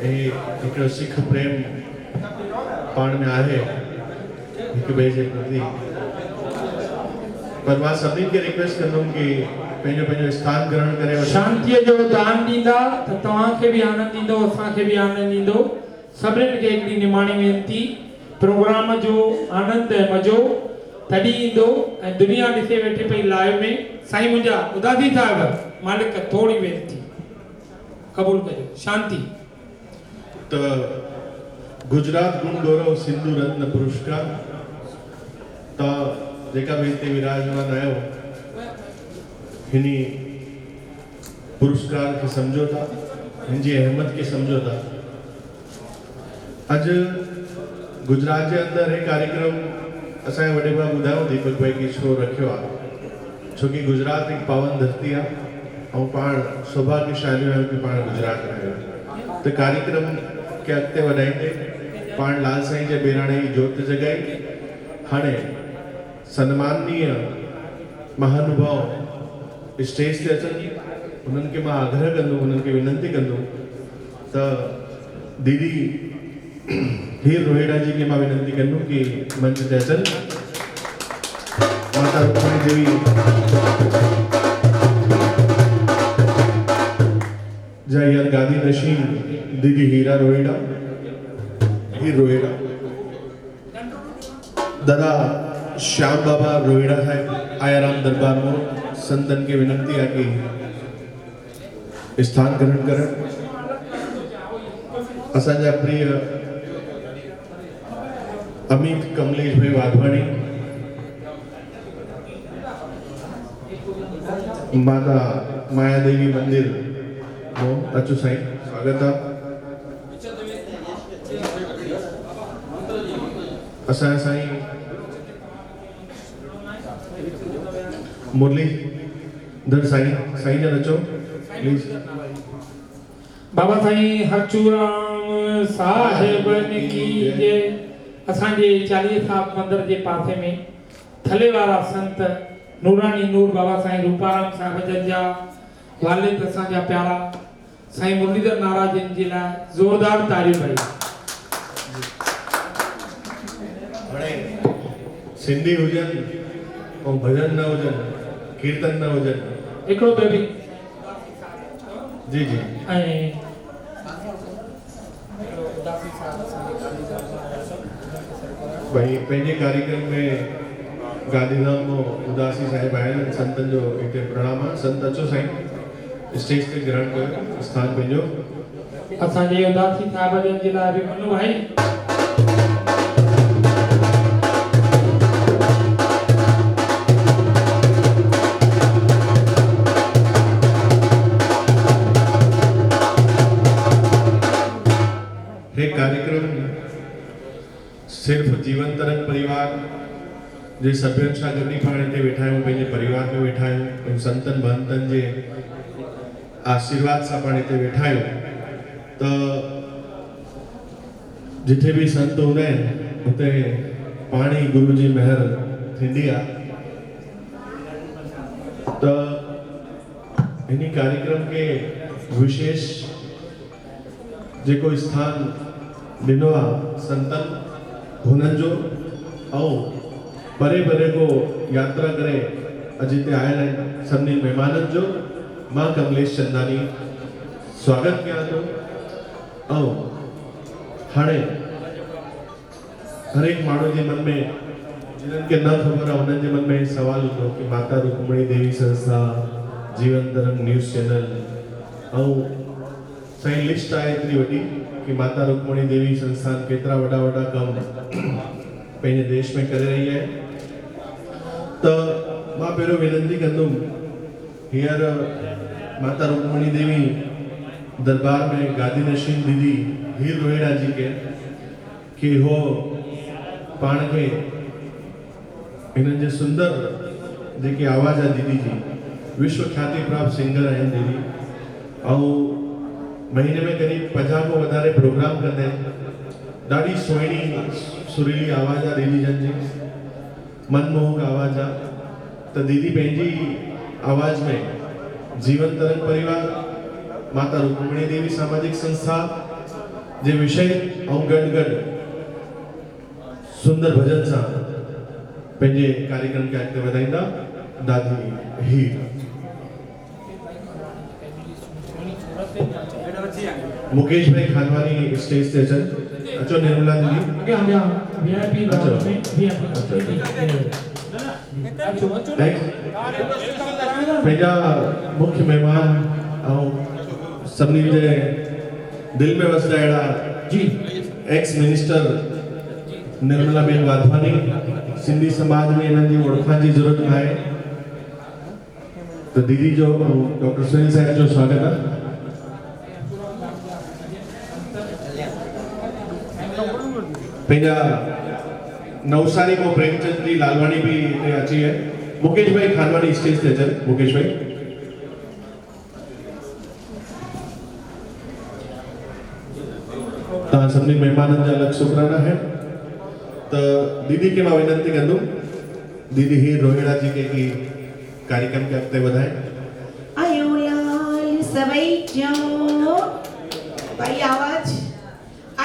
हिकिड़ो सिख प्रेम पाण में आहे हिक ॿिए जे प्रति। पर मां सभिनी खे रिक्वेस्ट कंदुमि कि पंहिंजो पंहिंजो स्थान ग्रहण करे शांतीअ जो दान ॾींदा त तव्हांखे बि आनंद ईंदो, असांखे बि आनंद ईंदो। सभिनीनि खे हिकिड़ी निमाणी वेनती, प्रोग्राम जो आनंद ऐं मज़ो तॾहिं ईंदो ऐं दुनिया ॾिसे वेठे पई लाइव में। साईं मुंहिंजा उदासी साहिब, मालिक थोड़ी वेनती क़बूल कजो। शांति। त गुजरात गुण गौरव सिंधु रत्न पुरस्कार त जेका भी हिते विराजमान आयो हिनी पुरस्कार खे सम्झो था, हिनजी अहमियत खे सम्झो था। अॼु गुजरात जे अंदरि हे कार्यक्रम असांजे वॾे भाउ ॿुधायो दीपक भाई की छो रखियो आहे, छोकी गुजरात हिकु पावन धरती आहे ऐं पाण सौभाग्यशाली आहियूं कि पाण गुजरात में आहियूं। त कार्यक्रम खे अॻिते वधाईंदे पाण लाल साईं जे बहिराणे जी जोत जगाई। हाणे सन्माननीय महानुभाव स्टेज ते अचनि, उन्हनि खे मां आग्रह कंदुमि, उन्हनि खे विनंती कंदुमि त दीदी हीर रोहिड़ा जी खे मां विनंती कंदुमि कि मंच ते अचनि। माता रुक्मणी देवी जा यार गादी नशीन दीदी हीरा रोहिड़ा, हीर रोहिड़ा, दादा श्याम बाबा रोहिड़ा साहिब आयाराम दरबार में संतन के विनंती है कि स्थान ग्रहण करें। असांजा प्रिय अमित कमलेश भाई वाधवानी, माता माया देवी मंदिर अचो साईं, स्वागत है। असांजा साईं मुरलीधर साईं, साईं जन अचो प्लीज। बाबा साईं हरचूराम साहिबन की जय। असांजे 40 साहब मंदिर जे पासे में थले वारा संत नूरानी नूर बाबा साईं रूपाराम साहिब जन जा वालिद असांजा प्यारा साईं मुरलीधर महाराज जन जे लाइ ज़ोरदार तारियूं भई। हाणे सिंधी हुजनि ऐं भजन न हुजनि, कीर्तन न हुजनि, हिकिड़ो बेबी जी जी ऐं भाई पंहिंजे कार्यक्रम में गांधीधाम में उदासी साहिब आहिनि, संतन जो हिते प्रणाम आहे। संत अचो साईं, स्टेज ते ग्रहण कयो स्थान पंहिंजो। असांजे उदासी साहिब जन जे लाइ बि मनु भाई। हे कार्यक्रम सिर्फ जीवन तरंग परिवार जे सभ्यनि सां गॾु ई पाण हिते वेठा आहियूं, पंहिंजे परिवार में वेठा आहियूं, संतनि महंतनि जे आशीर्वाद सां पाण हिते वेठा आहियूं। त जिथे भी संत हूंदा आहिनि हुते पाण ई गुरु जी महर थींदी आहे। त हिन कार्यक्रम के विशेष जेको स्थान ॾिनो आहे संतन हुननि जो, ऐं परे परे को यात्रा करे अॼु हिते आयल आहिनि सभिनी महिमाननि जो मां कमलेश चंदानी स्वागत कयां थो। ऐं हाणे हर एक माण्हू जे मन में जिन्हनि खे न ख़बर आहे उन्हनि जे मन में सवाल हूंदो कि माता रुक्मणी देवी संस्था, जीवन तरंग न्यूज़ चैनल ऐं साईं लिस्ट आहे एतिरी वॾी कि माता रुक्मणी देवी संस्थान केतिरा वॾा वॾा कम पंहिंजे देश में करे रही है। त मां पहिरियों विनंती कंदुमि हींअर माता रुक्मणी देवी दरबार में गादी नशीन दीदी हीर रोहिड़ा जी के कि हो पाण खे हिननि जे सुंदर जेकी आवाज़ आहे दीदी जी, विश्व ख्याति प्राप्त सिंगर आहिनि दीदी, ऐं महीने में करीब 50 को वधारे प्रोग्राम कंदा आहिनि। ॾाढी सुहिणी सुरीली आवाज़ आहे दीदी जन जी, मनमोहक आवाज़ आहे। त दीदी पंहिंजी आवाज़ में जीवन तरंग परिवार, माता रुक्मणी देवी सामाजिक संस्था जे विषय ऐं गॾु सुंदर भजन सां पंहिंजे कार्यक्रम खे अॻिते वधाईंदा दादी हीर। मुकेश भाई खानवानी स्टेज ते अचनि। अचो निर्मला दीदी। पंहिंजा मुख्य मेहमान ऐं सभिनी जे दिल में वसदा अहिड़ा जी एक्स मिनिस्टर निर्मला बेन वाधवानी, सिंधी समाज में इन्हनि जी ओळखाण जी ज़रूरत न आहे, तो दीदी जो डॉक्टर सुनील साहब जो स्वागत है। पंहिंजा नवसारी को प्रेमचंद जी लालवानी भी हिते अची है। मुकेश भाई खानवानी स्टेज ते अचनि। मुकेश भाई तव्हां सभिनी महिमाननि जा अलॻि शुक्राना है। तो दीदी के मां विनंती कंदुमि दीदी हीर रोहिड़ा जी के की कार्यक्रम के अॻिते वधाए। आयो लाल सवई जो भाई आवाज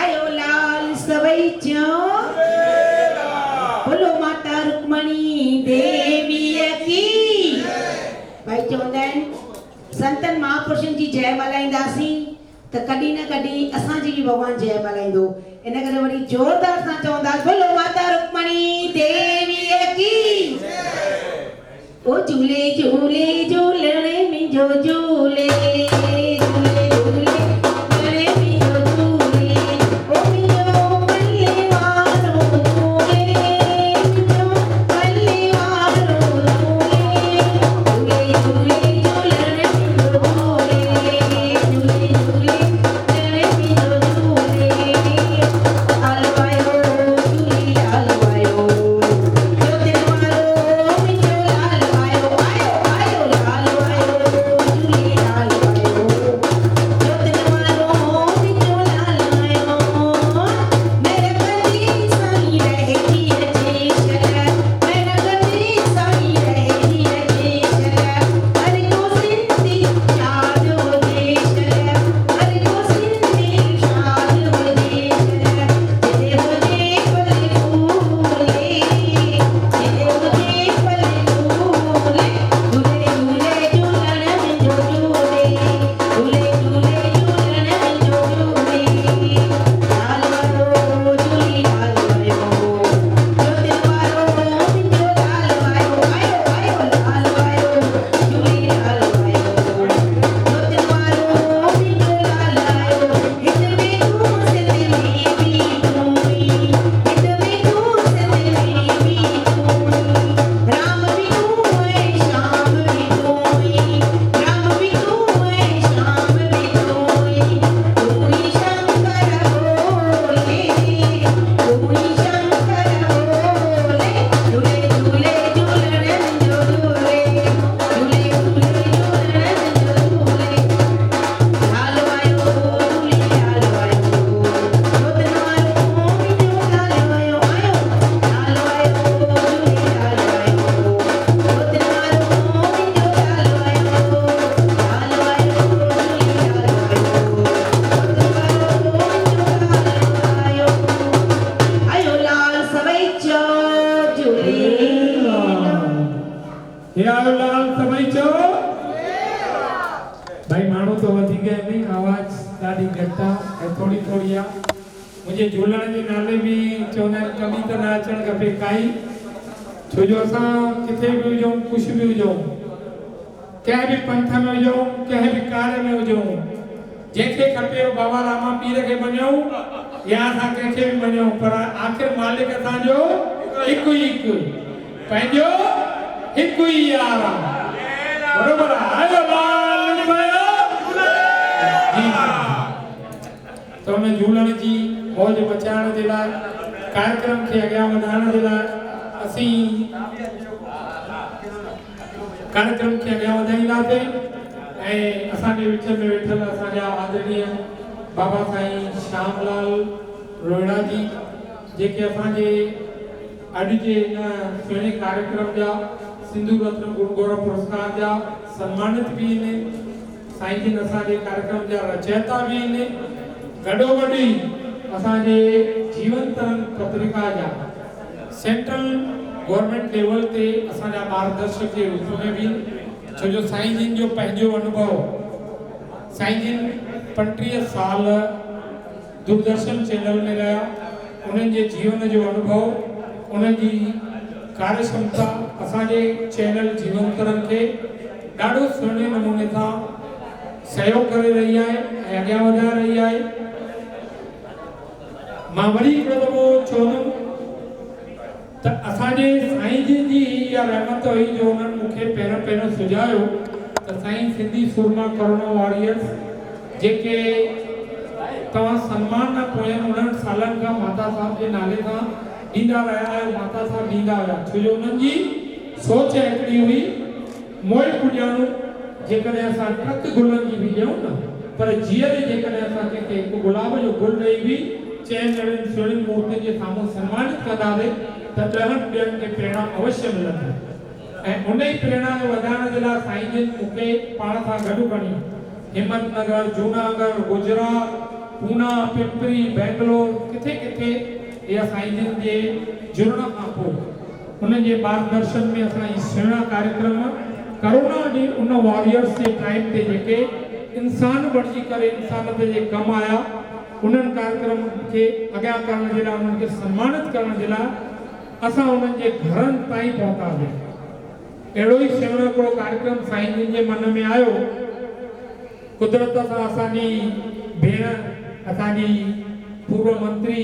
आयो लाल सवई जो बोलो माता रुक्मणी देवी की भाई चवंदा संतन महापुरुषन जी जय मल्हाईंदासीं त कॾहिं न कॾहिं असांजी भी भगवान जय मल्हाईंदो। इन करे वरी जोरदार सां चवंदा बोलो माता रुक्मणी देवी की। ओ झूले झूले झूलणे में जो झूले झूले झूले झूलणे में जो झूले ओ मियो मल्ले वारो झूले मियो मल्ले वारो झूले झूले झूले झूलणे में जो झूले झूले झूले झूलणे में जो झूले हलवायो झूले हलवायो जो तेवारो मियो लाल आयो लाल आयो झूले लाल आयो जो तेवारो मियो लाल आयो मेरे गली साईं रहती अचे शर मेरे गली साईं रहती अचे शर हर को सिंधी शाद हो जे शर हर को सिंधी शाद हो जे शर जिते हो जे पले फूले जिते हो जे पले फूले झूले झूले झूलण में जो झूले झूले झूले झूलण में जो झूले लाल वारो झूली लाल वायो जो तेवारो मियो लाल वायो आयो आयो लाल वायो झूली लाल वायो जो तेवारो मियो लाल आयो हित में तू सिंध में भी तूई हित में तू सिंध में भी तूई राम भी तू है श्याम भी तूई राम भी तू है श्याम भी तूई तूई शंकर बोले तूई शंकर बोले झूले झूले झूलण में जो झूले झूले झूले झूलण में जो झूले लाल वायो झूले लाल वायो जो तेवारो मियो लाल वायो आयो लाल वायो झूले लाल वायो जो तेवारो मियो लाल वायो लाल वायो झूले लाल वायो जो तेवारो मियो लाल वायो आयो लाल सवई जो झूले यार लाल सभई चो भाई माण्हू तो वधीक नहीं आवाज ॾाढी घटि आहे ऐं थोड़ी थोड़ी आहे। मुंहिंजे झूलण जे नाले बि चवंदा आहिनि कमी त न अचणु खपे काई, छो जो असां किथे बि हुजूं कुझु बि हुजूं कंहिं बि पंथ में हुजूं कंहिं बि कार्य में हुजूं जंहिंखे खपे बाबा रामा पीर खे मञूं या असां कंहिंखे बि मञूं पर आख़िर मालिक असांजो हिकु ई हिकु पंहिंजो हिकु ई यार बरोबर आयो लाल भयो तो मैं झूलण जी मौज बचाइण जे लाइ कार्यक्रम खे अॻियां वधाइण जे लाइ असीं कार्यक्रम खे अॻियां वधाईंदासीं ऐं असांजे विच में वेठल असांजा आदरणीय बाबा साईं श्यामलाल रोहिड़ा जी जेके असांजे अॼु जे हिन सुहिणे कार्यक्रम जा सिंधु रत्न गुरु गौरव पुरस्कार जा सम्मानित भी आहिनि। साईं जिन असांजे कार्यक्रम जा रचयिता भी आहिनि गॾोगॾु असांजे जीवन तरंग पत्रिका जा सेंट्रल गवर्नमेंट लेवल ते असांजा मार्गदर्शक जे रूप में भी, छो जो साईं जिन जो पंहिंजो अनुभव, साईं जिन 35 साल दूरदर्शन चैनल में रहा, उन्हनि जे जीवन जो अनुभव, उन्हनि जी कार्य क्षमता असांजे चैनल जीवन तरंग के ॾाढो सुहिणे नमूने सां सहयोग करे रही है ऐं अॻियां वधाए रही है। मां वरी हिकिड़ो दफ़ो चवंदुमि त असांजे साईं जिन जी इहा रहमत हुई जो उन्हनि मूंखे पहिरियों सुझायो त साईं सिंधी सुरमा करोना वॉरियर्स जेके तव्हां सम्मान न पोयनि उन्हनि सालनि खां माता साहब जे नाले सां ॾींदा रहिया आहियो, माता साहब ॾींदा हुआ, छो जो उन्हनि जी सोच हिकिड़ी हुई मोए पुॼाणो, जेकॾहिं असां ट्रक गुलनि जी बि ॾियूं न, पर जीअर जेकॾहिं असां कंहिंखे हिकु गुलाब जो गुल ॾेई बि चइनि ॼणनि सुहिणियुनि मूर्तियुनि जे साम्हूं सन्मानित कंदासीं त ॾहनि ॿियनि खे प्रेरणा अवश्य मिलंदी। ऐं उन ई प्रेरणा खे वधाइण जे लाइ साईं जिन मूंखे पाण सां गॾु खणी हिम्मतनगर, जूनागढ़, गुजरात, पूना, पिंपरी, बैंगलोर, किथे किथे इहा साईं जिन जे जुड़ण खां पोइ उन्हनि जे मार्गदर्शन में असां ई सुहिणा कार्यक्रम कोरोना जे उन वॉरियर्स जे टाइम ते जेके इंसान बणिजी करे इंसान ते जे कमु आया, उन्हनि कार्यक्रम खे अॻियां करण जे लाइ, उन्हनि खे सम्मानित करण जे लाइ असां उन्हनि जे घरनि ताईं पहुतासीं। अहिड़ो ई सुहिणो हिकिड़ो कार्यक्रम साईं जिन जे मन में आयो, कुदरत सां असांजी भेण, असांजी पूर्व मंत्री